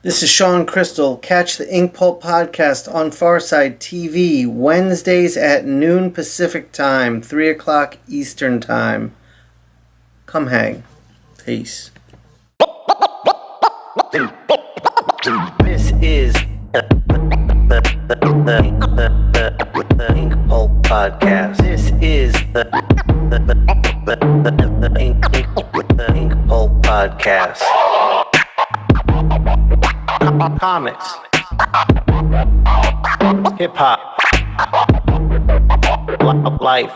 This is Shawn Crystal. Catch the Inkpulp podcast on PharcydeTV Wednesdays at noon Pacific time, 3 o'clock Eastern time. Come hang. Peace. This is the Inkpulp podcast. This is the Inkpulp podcast. Comics, hip hop, life.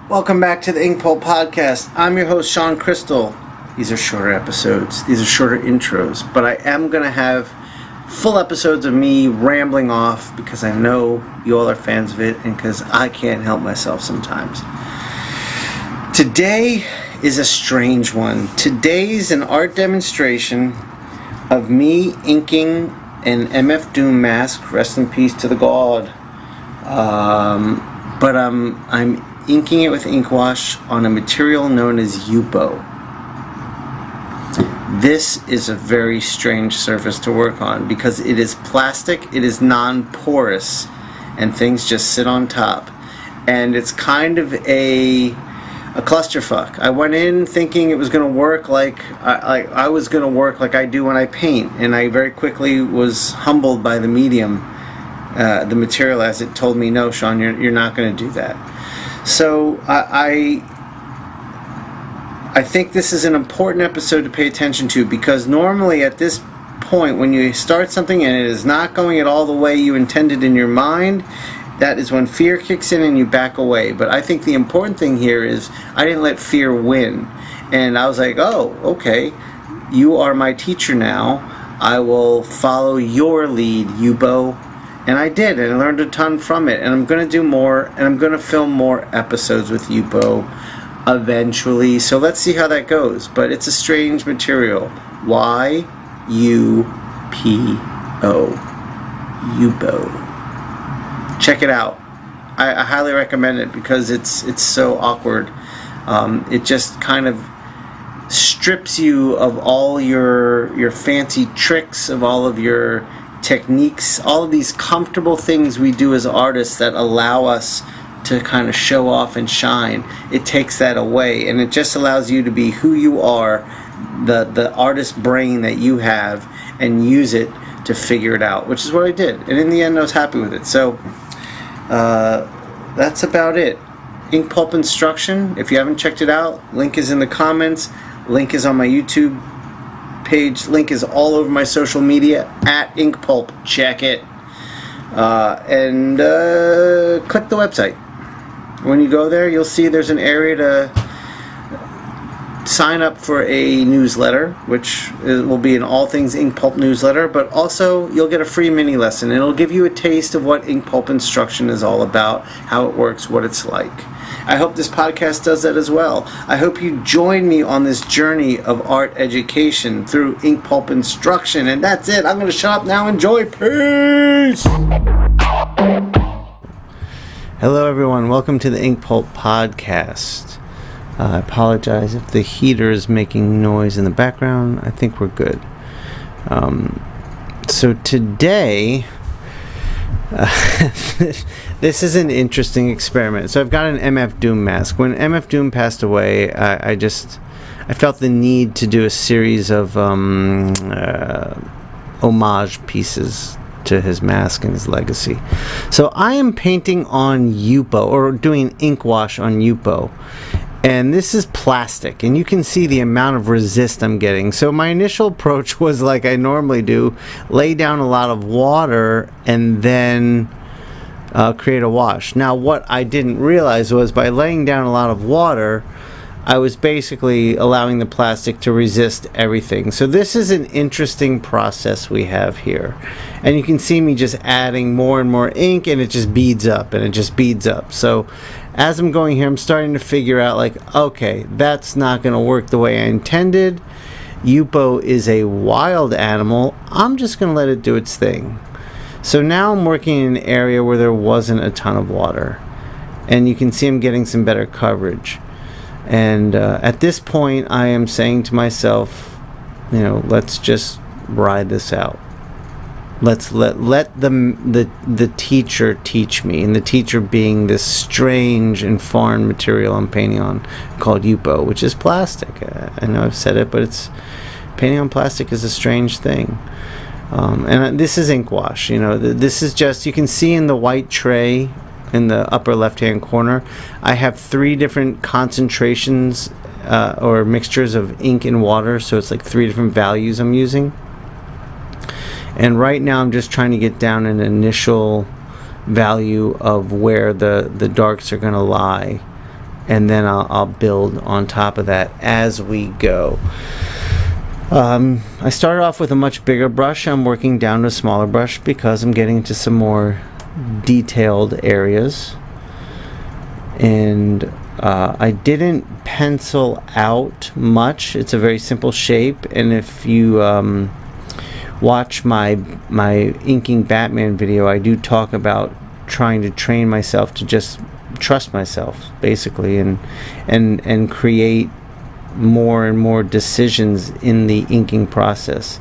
Welcome back to the Inkpulp podcast. I'm your host, Shawn Crystal. These are shorter episodes. These are shorter intros, but I am going to have full episodes of me rambling off because I know you all are fans of it and because I can't help myself sometimes. Today is a strange one. Today's an art demonstration of me inking an MF Doom mask. Rest in peace to the god. But I'm inking it with ink wash on a material known as Yupo. This is a very strange surface to work on because it is plastic, it is non-porous, and things just sit on top. And it's kind of a clusterfuck. I went in thinking it was going to work like I was going to work like I do when I paint, and I very quickly was humbled by the medium, the material, as it told me, no, Shawn, you're not going to do that. So I think this is an important episode to pay attention to, because normally at this point when you start something and it is not going at all the way you intended in your mind, that is when fear kicks in and you back away. But I think the important thing here is I didn't let fear win. And I was like, oh, okay, you are my teacher now. I will follow your lead, Yupo. And I did, and I learned a ton from it. And I'm going to do more, and I'm going to film more episodes with Yupo eventually. So let's see how that goes. But it's a strange material. Y-U-P-O. Yupo. Check it out. I highly recommend it because it's so awkward. It just kind of strips you of all your fancy tricks, of all of your techniques, all of these comfortable things we do as artists that allow us to kind of show off and shine. It takes that away, and it just allows you to be who you are, the artist brain that you have, and use it to figure it out, which is what I did. And in the end, I was happy with it. So that's about it. Inkpulp instruction, if you haven't checked it out, link is in the comments, link is on my YouTube page, link is all over my social media at Inkpulp. Check it. And click the website. When you go there, you'll see there's an area to sign up for a newsletter, which will be an All Things Inkpulp newsletter, but also you'll get a free mini lesson. It'll give you a taste of what Inkpulp instruction is all about, how it works, what it's like. I hope this podcast does that as well. I hope you join me on this journey of art education through Inkpulp instruction. And that's it. I'm going to shut up now. Enjoy. Peace. Hello, everyone. Welcome to the Inkpulp podcast. I apologize if the heater is making noise in the background. I think we're good. So today, this is an interesting experiment. So I've got an MF Doom mask. When MF Doom passed away, I felt the need to do a series of homage pieces to his mask and his legacy. So I am painting on Yupo, or doing ink wash on Yupo. And this is plastic, and you can see the amount of resist I'm getting. So my initial approach was like I normally do, lay down a lot of water and then create a wash. Now what I didn't realize was by laying down a lot of water, I was basically allowing the plastic to resist everything. So this is an interesting process we have here. And you can see me just adding more and more ink, and it just beads up, and it just beads up. So as I'm going here, I'm starting to figure out, like, okay, that's not going to work the way I intended. Yupo is a wild animal. I'm just going to let it do its thing. So now I'm working in an area where there wasn't a ton of water. And you can see I'm getting some better coverage. And at this point, I am saying to myself, you know, let's just ride this out. Let's let the teacher teach me, and the teacher being this strange and foreign material I'm painting on called Yupo, which is plastic. I know I've said it, but it's painting on plastic is a strange thing. And this is ink wash. You know, this is just, you can see in the white tray in the upper left hand corner, I have 3 different concentrations or mixtures of ink and water, so it's like 3 different values I'm using. And right now I'm just trying to get down an initial value of where the darks are going to lie, and then I'll build on top of that as we go. I started off with a much bigger brush. I'm working down to a smaller brush because I'm getting into some more detailed areas. And I didn't pencil out much. It's a very simple shape, and if you watch my inking Batman video, I do talk about trying to train myself to just trust myself, basically, and create more and more decisions in the inking process.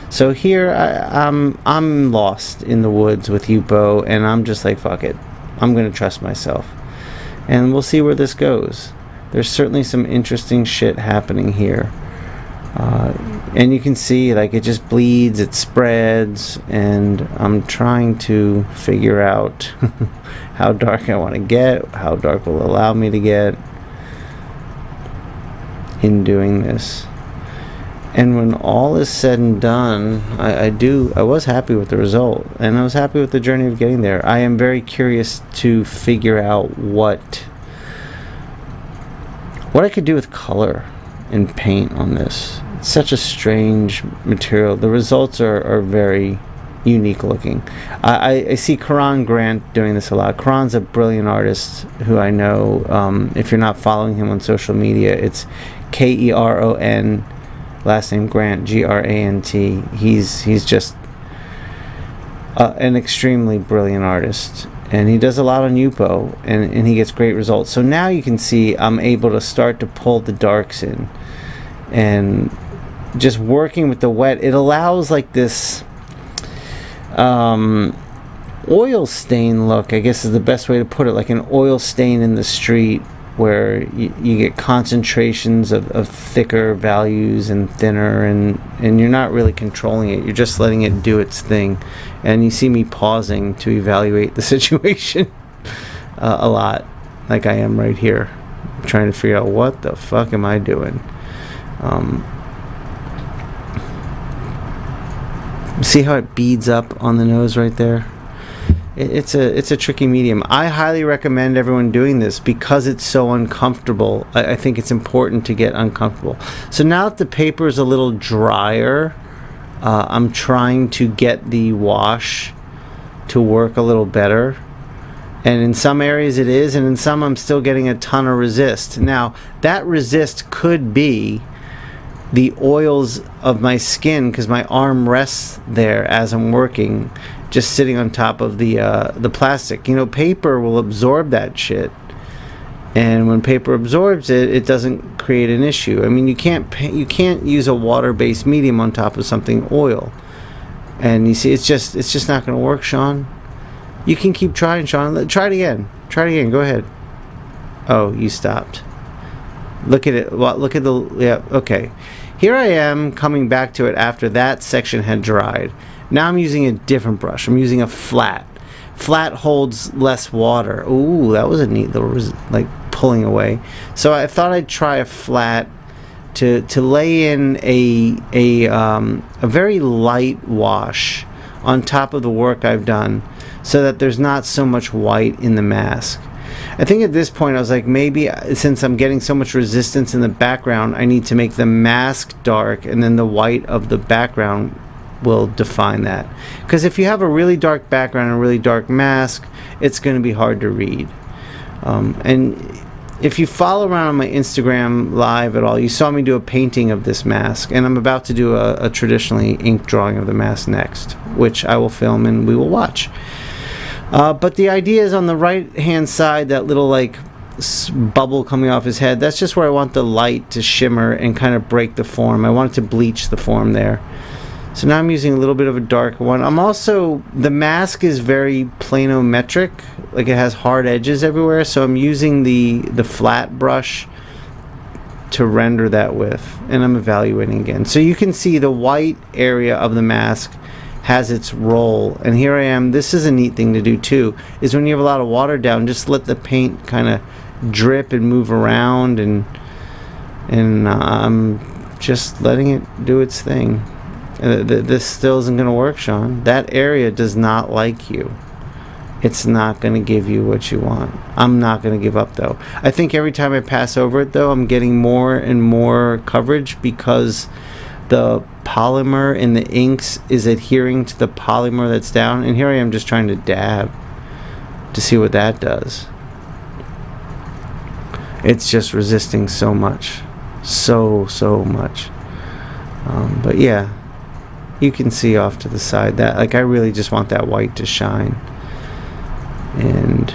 So here I'm lost in the woods with Yupo, and I'm just like, fuck it, I'm gonna trust myself, and we'll see where this goes. There's certainly some interesting shit happening here, and you can see, like, it just bleeds, it spreads, and I'm trying to figure out how dark I want to get, how dark will allow me to get in doing this. And when all is said and done, I was happy with the result, and I was happy with the journey of getting there. I am very curious to figure out what I could do with color and paint on this. It's such a strange material. The results are very unique looking. I see Karan Grant doing this a lot. Karan's a brilliant artist who I know. If you're not following him on social media, it's Keron, last name Grant, Grant. He's just an extremely brilliant artist, and he does a lot on Yupo, and he gets great results. So now you can see I'm able to start to pull the darks in, and just working with the wet, it allows like this oil stain look, I guess is the best way to put it, like an oil stain in the street, where you get concentrations of thicker values and thinner, and you're not really controlling it, you're just letting it do its thing. And you see me pausing to evaluate the situation a lot, like I am right here, trying to figure out what the fuck am I doing. See how it beads up on the nose right there? It's a tricky medium. I highly recommend everyone doing this because it's so uncomfortable. I think it's important to get uncomfortable. So now that the paper is a little drier, I'm trying to get the wash to work a little better. And in some areas it is, and in some I'm still getting a ton of resist. Now, that resist could be the oils of my skin, because my arm rests there as I'm working, just sitting on top of the plastic. You know, paper will absorb that shit, and when paper absorbs it, it doesn't create an issue. I mean, you can't use a water-based medium on top of something oil, and you see, it's just not going to work, Shawn. You can keep trying, Shawn. Try it again. Go ahead. Oh, you stopped. Look at it. Look at the, yeah, okay. Here I am coming back to it after that section had dried. Now I'm using a different brush. I'm using a flat. Flat holds less water. Ooh, that was a neat little, like, pulling away. So I thought I'd try a flat to lay in a very light wash on top of the work I've done, so that there's not so much white in the mask. I think at this point I was like, maybe since I'm getting so much resistance in the background, I need to make the mask dark, and then the white of the background will define that. Because if you have a really dark background and a really dark mask, it's going to be hard to read. And if you follow around on my Instagram live at all, you saw me do a painting of this mask, and I'm about to do a traditionally ink drawing of the mask next, which I will film and we will watch. But the idea is, on the right hand side, that little like bubble coming off his head. That's just where I want the light to shimmer and kind of break the form. I want it to bleach the form there. So now I'm using a little bit of a darker one. I'm also, the mask is very planometric, like it has hard edges everywhere, so I'm using the flat brush to render that with, and I'm evaluating again. So you can see the white area of the mask has its role, and here I am. This is a neat thing to do too, is when you have a lot of water down, just let the paint kind of drip and move around, and I'm just letting it do its thing. This still isn't going to work, Shawn. That area does not like you. It's not going to give you what you want. I'm not going to give up, though. I think every time I pass over it, though, I'm getting more and more coverage because the polymer in the inks is adhering to the polymer that's down. And here I am just trying to dab to see what that does. It's just resisting so much. So much. But yeah. You can see off to the side that, like, I really just want that white to shine, and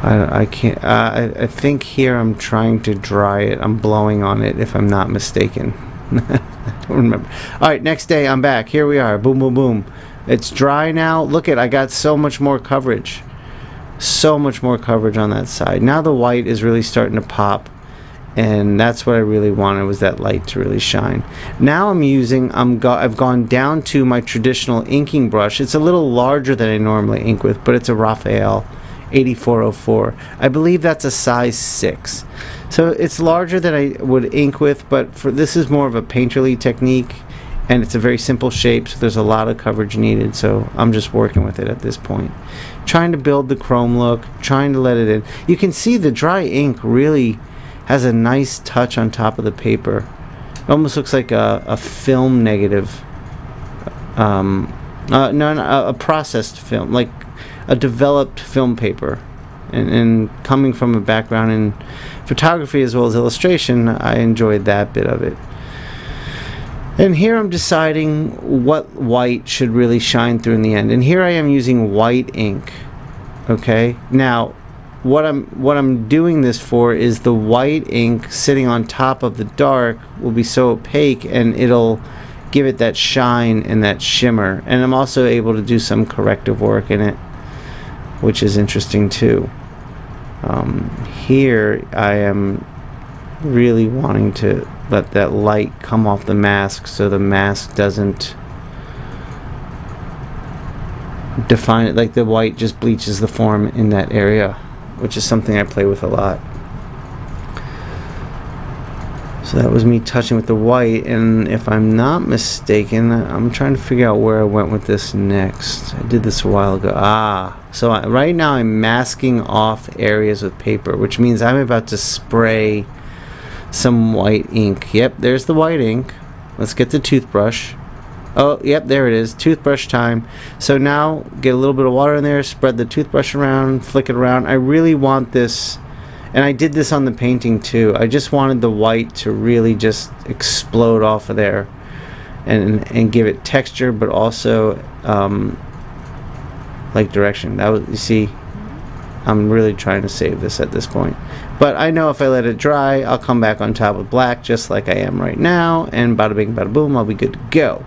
I can't. I think here I'm trying to dry it. I'm blowing on it, if I'm not mistaken. I don't remember. All right, next day I'm back. Here we are. Boom, boom, boom. It's dry now. Look at, I got so much more coverage. So much more coverage on that side. Now the white is really starting to pop. And that's what I really wanted, was that light to really shine. Now I'm using, I've gone down to my traditional inking brush. It's a little larger than I normally ink with, but it's a Raphael 8404. I believe that's a size 6. So it's larger than I would ink with, but this is more of a painterly technique, and it's a very simple shape, so there's a lot of coverage needed, so I'm just working with it at this point. Trying to build the chrome look, trying to let it in. You can see the dry ink really has a nice touch on top of the paper. It almost looks like a film negative. A processed film, like a developed film paper. And coming from a background in photography as well as illustration, I enjoyed that bit of it. And here I'm deciding what white should really shine through in the end. And here I am using white ink. Okay? Now, what I'm doing this for is the white ink sitting on top of the dark will be so opaque, and it'll give it that shine and that shimmer. And I'm also able to do some corrective work in it, which is interesting too. Here I am really wanting to let that light come off the mask so the mask doesn't define it, like the white just bleaches the form in that area, which is something I play with a lot. So that was me touching with the white, and if I'm not mistaken, I'm trying to figure out where I went with this next. I did this a while ago. So right now I'm masking off areas with paper, which means I'm about to spray some white ink. Yep, there's the white ink. Let's get the toothbrush. Oh, yep, there it is. Toothbrush time. So now, get a little bit of water in there, spread the toothbrush around, flick it around. I really want this, and I did this on the painting too. I just wanted the white to really just explode off of there and give it texture, but also like direction. That was, you see, I'm really trying to save this at this point. But I know if I let it dry, I'll come back on top with black just like I am right now, and bada bing, bada boom, I'll be good to go.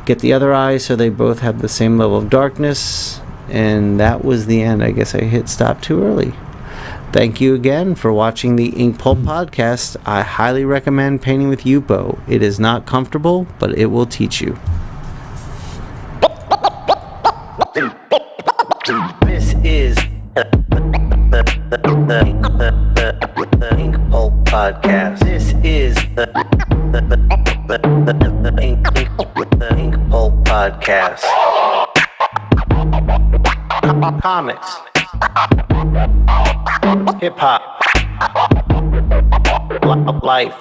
Get the other eye so they both have the same level of darkness, and that was the end. I guess I hit stop too early. Thank you again for watching the Inkpulp podcast. I highly recommend painting with Yupo. It is not comfortable, but it will teach you. This is the Inkpulp podcast. This is the Inkpulp podcast. Comics, hip hop, life.